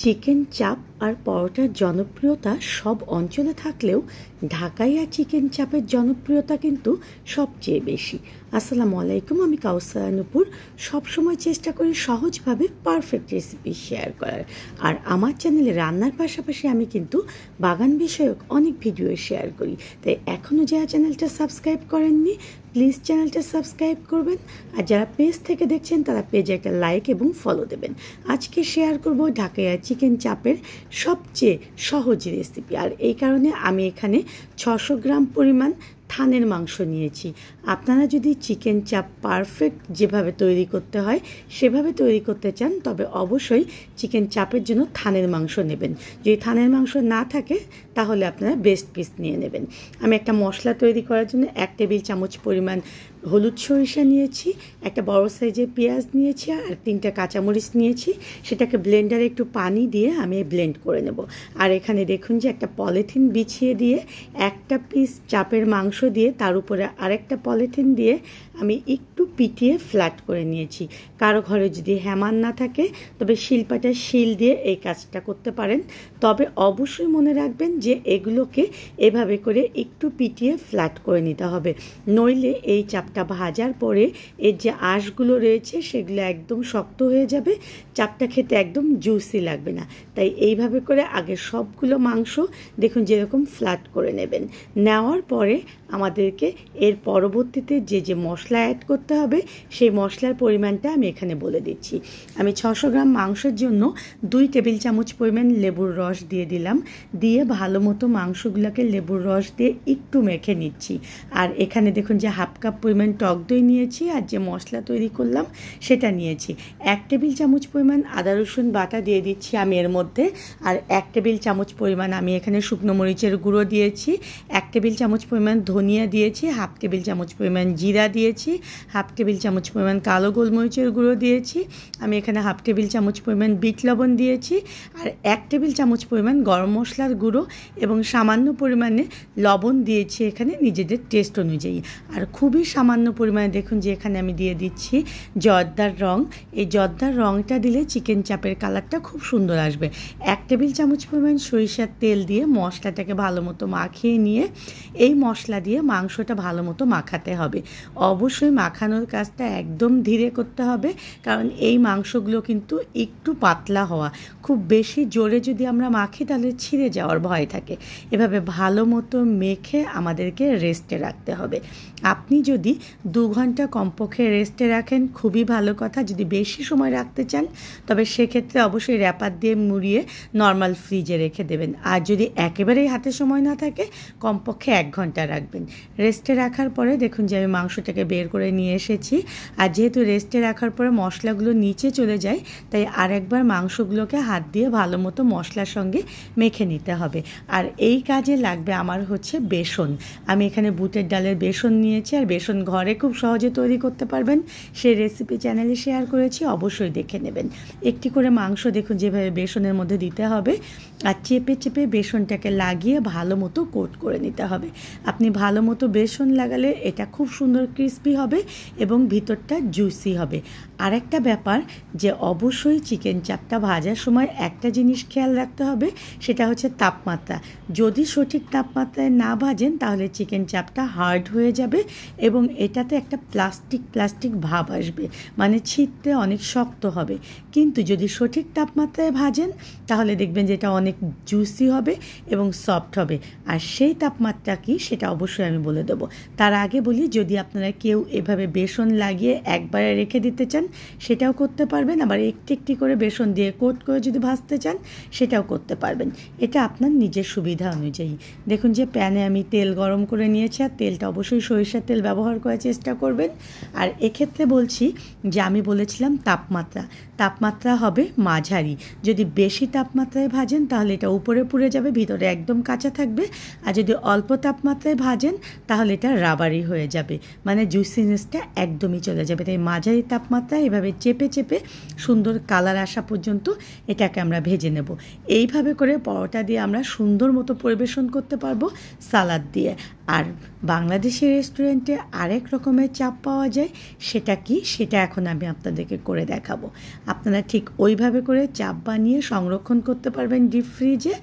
Chicken চাপ আর পরোটার জনপ্রিয়তা সব অঞ্চলে থাকলেও ঢাকায় আর চিকেন চাপের জনপ্রিয়তা কিন্তু সবচেয়ে বেশি। আসসালামু আলাইকুম, আমি কাউসার নূপুর। সবসময় চেষ্টা করি সহজভাবে পারফেক্ট রেসিপি শেয়ার করার। আর আমার চ্যানেলে রান্নার পাশাপাশি আমি কিন্তু বাগান বিষয়ক অনেক ভিডিও শেয়ার করি। তাই এখনও যারা চ্যানেলটা সাবস্ক্রাইব করেননি প্লিজ চ্যানেলটা সাবস্ক্রাইব করবেন, আর যারা পেজ থেকে দেখছেন তারা পেজে একটা লাইক এবং ফলো দেবেন। আজকে শেয়ার করব ঢাকায় চিকেন চাপের সবচেয়ে সহজ রেসিপি। আর এই কারণে আমি এখানে 600 গ্রাম পরিমাণ থানের মাংস নিয়েছি। আপনারা যদি চিকেন চাপ পারফেক্ট যেভাবে তৈরি করতে হয় সেভাবে তৈরি করতে চান তবে অবশ্যই চিকেন চাপের জন্য থানের মাংস নেবেন। যদি থানের মাংস না থাকে তাহলে আপনারা বেস্ট পিস নিয়ে নেবেন। আমি একটা মশলা তৈরি করার জন্য 1 টেবিল চামচ পরিমাণ হলুদ সরিষা নিয়েছি, একটা বড় সাইজের পেঁয়াজ নিয়েছি আর 3টা কাঁচামরিচ নিয়েছি। সেটাকে ব্লেন্ডারে একটু পানি দিয়ে আমি ব্লেন্ড করে নেব। আর এখানে দেখুন যে একটা পলিথিন বিছিয়ে দিয়ে একটা পিস চাপের মাংস দিয়ে তার উপরে আরেকটা পলিথিন দিয়ে আমি একটু পিটিয়ে ফ্ল্যাট করে নিয়েছি। কারো ঘরে যদি হ্যামার না থাকে তবে শিলপাটার শিল দিয়ে এই কাজটা করতে পারেন। তবে অবশ্যই মনে রাখবেন যে এগুলোকে এভাবে করে একটু পিটিয়ে ফ্ল্যাট করে নিতে হবে, নইলে এই চাপটা ভাজার পরে এর যে আঁশগুলো রয়েছে সেগুলো একদম শক্ত হয়ে যাবে, চাপটা খেতে একদম জুসি লাগবে না। তাই এইভাবে করে আগে সবগুলো মাংস দেখুন যেরকম ফ্ল্যাট করে নেবেন। নেওয়ার পরে আমাদেরকে এর পরবর্তীতে যে মশলা অ্যাড করতে হবে সেই মশলার পরিমাণটা আমি এখানে বলে দিচ্ছি। আমি 600 গ্রাম মাংসের জন্য 2 টেবিল চামচ পরিমাণ লেবুর রস দিয়ে দিলাম। দিয়ে ভালো মতো মাংসগুলোকে লেবুর রস দিয়ে একটু মেখে নিচ্ছি। আর এখানে দেখুন যে হাফ কাপ পরিমাণ টক দই নিয়েছি আর যে মশলা তৈরি করলাম সেটা নিয়েছি। 1 টেবিল চামচ পরিমাণ আদা রসুন বাটা দিয়ে দিচ্ছি আমি এর মধ্যে। আর 1 টেবিল চামচ পরিমাণ আমি এখানে শুকনো মরিচের গুঁড়ো দিয়েছি, 1 টেবিল চামচ পরিমাণ ধনিয়া দিয়েছি, হাফ টেবিল চামচ পরিমাণ জিরা দিয়েছি, হাফ টেবিল চামচ পরিমাণ কালো গোলমরিচের গুঁড়ো দিয়েছি। আমি এখানে হাফ টেবিল চামচ পরিমাণ বিট লবণ দিয়েছি আর 1 টেবিল চামচ পরিমাণ গরম মশলার গুঁড়ো এবং সামান্য পরিমাণে লবণ দিয়েছি এখানে নিজেদের টেস্ট অনুযায়ী। আর খুবই সামান্য পরিমাণে দেখুন যে এখানে আমি দিয়ে দিচ্ছি জর্দার রং। এই জর্দার রংটা দিলে চিকেন চাপের কালারটা খুব সুন্দর আসবে। 1 টেবিল চামচ পরিমাণ সরিষার তেল দিয়ে মশলাটাকে ভালো মতো মাখিয়ে নিয়ে এই মশলা দিয়ে মাংসটা ভালো মতো মাখাতে হবে। অবশ্যই মাখানোর কাজটা একদম ধীরে করতে হবে, কারণ এই মাংসগুলো কিন্তু একটু পাতলা হওয়া, খুব বেশি জোরে যদি আমরা মাখি তাহলে ছিঁড়ে যাওয়ার ভয় থাকে। এভাবে ভালো মতো মেখে আমাদেরকে রেস্টে রাখতে হবে। আপনি যদি 2 ঘন্টা কমপক্ষে রেস্টে রাখেন খুবই ভালো কথা। যদি বেশি সময় রাখতে চান তবে সেক্ষেত্রে অবশ্যই র্যাপার দিয়ে মুড়িয়ে নর্মাল ফ্রিজে রেখে দেবেন। আর যদি একেবারেই হাতে সময় না থাকে কমপক্ষে 1 ঘন্টা রাখবেন। রেস্টে রাখার পরে দেখুন যে আমি মাংসটাকে বের করে নিয়ে এসেছি। আর যেহেতু রেস্টে রাখার পরে মশলাগুলো নিচে চলে যায় তাই আরেকবার মাংসগুলোকে হাত দিয়ে ভালো মতো মশলার সঙ্গে মেখে নিতে হবে। আর এই কাজে লাগবে আমার হচ্ছে বেসন। আমি এখানে বুটের ডালের বেসন নিয়েছি আর বেসন ঘরে খুব সহজে তৈরি করতে পারবেন, সেই রেসিপি চ্যানেলে শেয়ার করেছি, অবশ্যই দেখে নেবেন। একটি করে মাংস দেখুন যেভাবে বেসনের মধ্যে দিতে হবে আর চেপে চেপে বেসনটাকে লাগিয়ে ভালো মতো কোট করে নিতে হবে। আপনি ভালো মতো বেসন লাগালে এটা খুব সুন্দর ক্রিস্পি হবে এবং ভিতরটা জুসি হবে। আর একটা ব্যাপার যে অবশ্যই চিকেন চাপটা ভাজার সময় একটা জিনিস খেয়াল রাখতে হবে, সেটা হচ্ছে তাপমাত্রা। যদি সঠিক তাপমাত্রায় না ভাজেন তাহলে চিকেন চাপটা হার্ড হয়ে যাবে এবং এটাতে একটা প্লাস্টিক ভাব আসবে, মানে ছিঁড়তে অনেক শক্ত হবে। কিন্তু যদি সঠিক তাপমাত্রায় ভাজেন তাহলে দেখবেন যে এটা অনেক জুসি হবে এবং সফট হবে। আর সেই তাপমাত্রা কি সেটা অবশ্যই আমি বলে দেবো। তার আগে বলি, যদি আপনারা কেউ এভাবে বেসন লাগিয়ে একবারে রেখে দিতে চান সেটাও করতে পারবেন, আবার একটি করে বেসন দিয়ে কোট করে যদি ভাজতে চান সেটাও করতে পারবেন। এটা আপনার নিজের সুবিধা অনুযায়ী। দেখুন যে প্যানে আমি তেল গরম করে নিয়েছি আর তেলটা অবশ্যই সরিষার তেল ব্যবহার করার চেষ্টা করবেন। আর এক্ষেত্রে বলছি যে আমি বলেছিলাম তাপমাত্রা হবে মাঝারি। যদি বেশি তাপমাত্রায় ভাজেন তাহলে এটা উপরে পুড়ে যাবে, ভিতরে একদম কাঁচা থাকবে। আর যদি অল্প তাপমাত্রায় ভাজেন তাহলে এটা রাবারি হয়ে যাবে, মানে জুসিনেসটা একদমই চলে যাবে। তাই মাঝারি তাপমাত্রায় এভাবে চেপে চেপে সুন্দর কালার আসা পর্যন্ত এটাকে আমরা ভেজে নেব। এইভাবে করে পরোটা দিয়ে আমরা সুন্দর মতো পরিবেশন করতে পারবো সালাদ দিয়ে। আর বাংলাদেশের রেস্টুরেন্টে আরেক রকমের চাপ পাওয়া যায়, সেটা কি সেটা এখন আমি আপনাদেরকে করে দেখাবো। আপনারা ঠিক ওইভাবে করে চাপ বানিয়ে সংরক্ষণ করতে পারবেন ডিপ ফ্রিজে।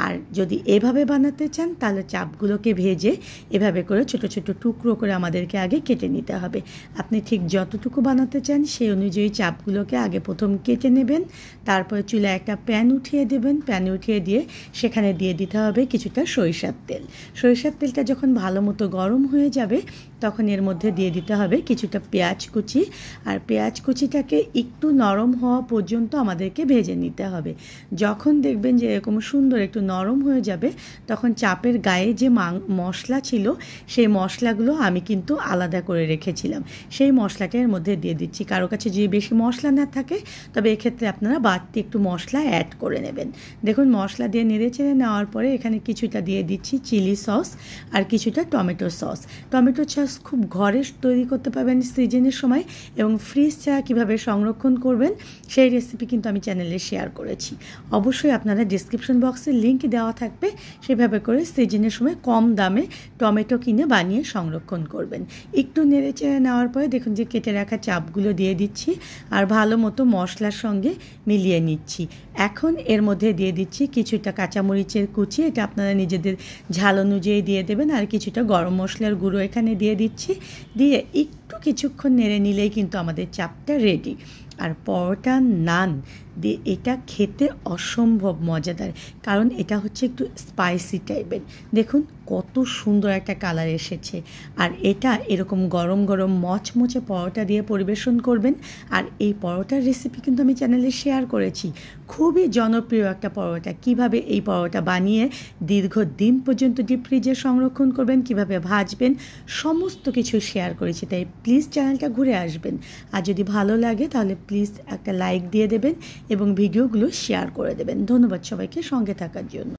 আর যদি এভাবে বানাতে চান তাহলে চাপগুলোকে ভেজে এভাবে করে ছোট ছোট টুকরো করে আমাদেরকে আগে কেটে নিতে হবে। আপনি ঠিক যতটুকু বানাতে চান সেই অনুযায়ী চাপগুলোকে আগে প্রথম কেটে নেবেন, তারপরে চুলায় একটা প্যান উঠিয়ে দেবেন। প্যান উঠিয়ে দিয়ে সেখানে দিয়ে দিতে হবে কিছুটা সরিষার তেল। সরিষার তেলটা যখন ভালো মতো গরম হয়ে যাবে তখন এর মধ্যে দিয়ে দিতে হবে কিছুটা পেঁয়াজ কুচি। আর পেঁয়াজ কুচিটাকে একটু নরম হওয়া পর্যন্ত আমাদেরকে ভেজে নিতে হবে। যখন দেখবেন যে এরকম সুন্দর একটু নরম হয়ে যাবে তখন চাপের গায়ে যে মশলা ছিল সেই মশলাগুলো আমি কিন্তু আলাদা করে রেখেছিলাম, সেই মশলাটা এর মধ্যে দিয়ে দিচ্ছি। কারো কাছে যদি বেশি মশলা না থাকে তবে এক্ষেত্রে আপনারা বাড়তি একটু মশলা অ্যাড করে নেবেন। দেখুন মশলা দিয়ে নেড়ে চেড়ে নেওয়ার পরে এখানে কিছুটা দিয়ে দিচ্ছি চিলি সস আর কিছুটা টমেটো সস। টমেটো সস খুব ঘরে তৈরি করতে পারবেন সিজনের সময়, এবং ফ্রিজ ছাড়া কীভাবে সংরক্ষণ করবেন সেই রেসিপি কিন্তু আমি চ্যানেলে শেয়ার করেছি। অবশ্যই আপনারা ডিসক্রিপশন বক্সে লিঙ্ক দেওয়া থাকবে, সেভাবে করে সিজনের সময় কম দামে টমেটো কিনে বানিয়ে সংরক্ষণ করবেন। একটু নেড়ে চেড়ে নেওয়ার পরে দেখুন যে কেটে রাখা চাপগুলো দিয়ে দিচ্ছি আর ভালো মতো মশলার সঙ্গে মিলিয়ে নিচ্ছি। এখন এর মধ্যে দিয়ে দিচ্ছি কিছুটা কাঁচামরিচের কুচি, এটা আপনারা নিজেদের ঝাল অনুযায়ী দিয়ে দেবেন। আর কিছুটা গরম মশলার গুঁড়ো এখানে দিয়ে দিচ্ছি, দিয়ে একটু কিছুক্ষণ নেড়ে নিলেই কিন্তু আমাদের চাপটা রেডি। আর পরোটা নান দিয়ে এটা খেতে অসম্ভব মজাদার, কারণ এটা হচ্ছে একটু স্পাইসি টাইপের। দেখুন কত সুন্দর একটা কালার এসেছে। আর এটা এরকম গরম গরম মচমচে পরোটা দিয়ে পরিবেশন করবেন। আর এই পরোটার রেসিপি কিন্তু আমি চ্যানেলে শেয়ার করেছি, খুবই জনপ্রিয় একটা পরোটা। কিভাবে এই পরোটা বানিয়ে দীর্ঘদিন পর্যন্ত ডিপ ফ্রিজে সংরক্ষণ করবেন, কিভাবে ভাজবেন, সমস্ত কিছু শেয়ার করেছি। তাই প্লিজ চ্যানেলটা ঘুরে আসবেন। আর যদি ভালো লাগে তাহলে প্লিজ একটা লাইক দিয়ে দেবেন এবং ভিডিওগুলো শেয়ার করে দেবেন। ধন্যবাদ সবাইকে সঙ্গে থাকার জন্য।